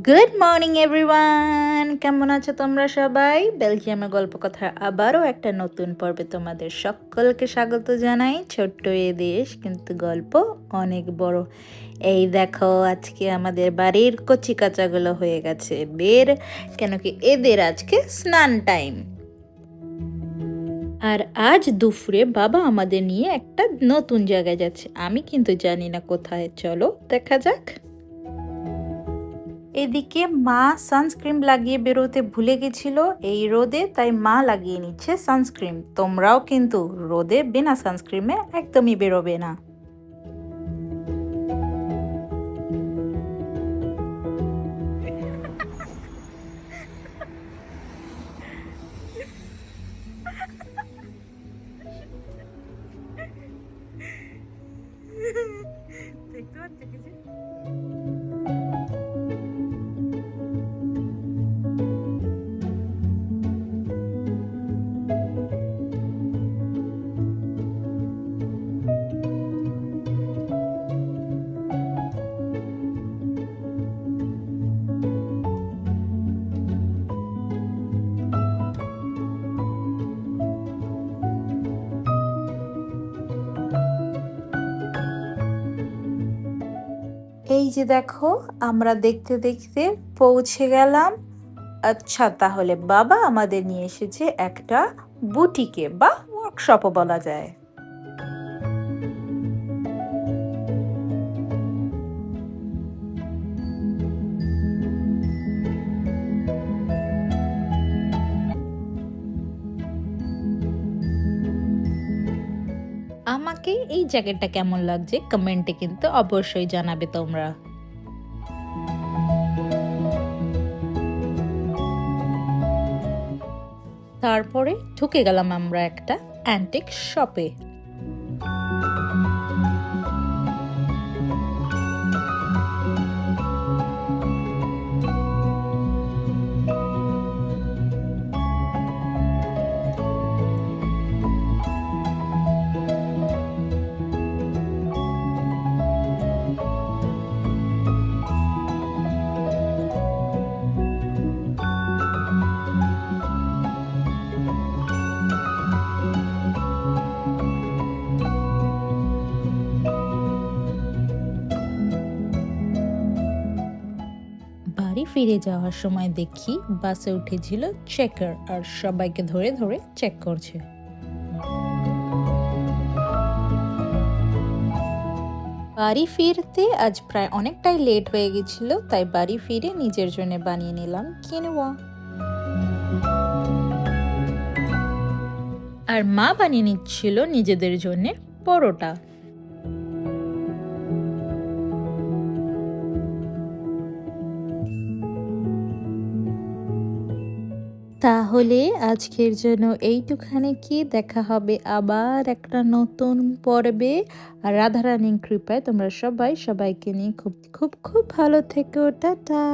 Good morning everyone, কেমন আছো তোমরা সবাই? বেলজিয়ামের গল্প কথার আবারও একটা নতুন পর্বে তোমাদের সকলকে স্বাগত জানাই। ছোট্ট এ দেশ কিন্তু গল্প অনেক বড়। এই দেখো, আজকে আমাদের বাড়ির কচি কাচাগুলো হয়ে গেছে বের, কেন কি এদের আজকে স্নান টাইম। আর আজ দুপুরে বাবা আমাদের নিয়ে একটা নতুন জায়গায় যাচ্ছে, আমি কিন্তু জানি না কোথায়, চলো দেখা যাক। এদিকে মা সানস্ক্রিন লাগিয়ে বেরোতে ভুলে গেছিল এই রোদে, তাই মা লাগিয়ে নিচ্ছে সানস্ক্রিন। তোমরাও কিন্তু রোদে বিনা সানস্ক্রিনে একদমই বেরোবে না। দেখতে পাচ্ছ কিছু? এই যে দেখো, আমরা দেখতে দেখতে পৌঁছে গেলাম। আচ্ছা, তাহলে বাবা আমাদের নিয়ে এসেছে একটা বুটিকে বা ওয়ার্কশপও বলা যায়। আমাকে এই জ্যাকেটটা কেমন লাগছে কমেন্টে কিন্তু অবশ্যই জানাবে তোমরা। তারপরে ঢুকে গেলাম আমরা একটা অ্যান্টিক শপে। বাড়ি ফিরে যাওয়ার সময় দেখি বাসে উঠেছিল চেকার আর সবাইকে ধরে ধরে চেক করছে। বাড়ি ফিরতে আজ প্রায় অনেকটাই লেট হয়ে গেছিল, তাই বাড়ি ফিরে নিজের জন্য বানিয়ে নিলাম কিনোয়া। আর মা বানিয়ে নিচ্ছিল নিজেদের জন্য পরোটা। তাহলে আজকের জন্য এইটুখানে, কি দেখা হবে আবার একটা নতুন পর্বে। আর রাধারানীর কৃপায় তোমরা সবাই সবাইকে নিয়ে খুব খুব খুব ভালো থেকো। টাটা।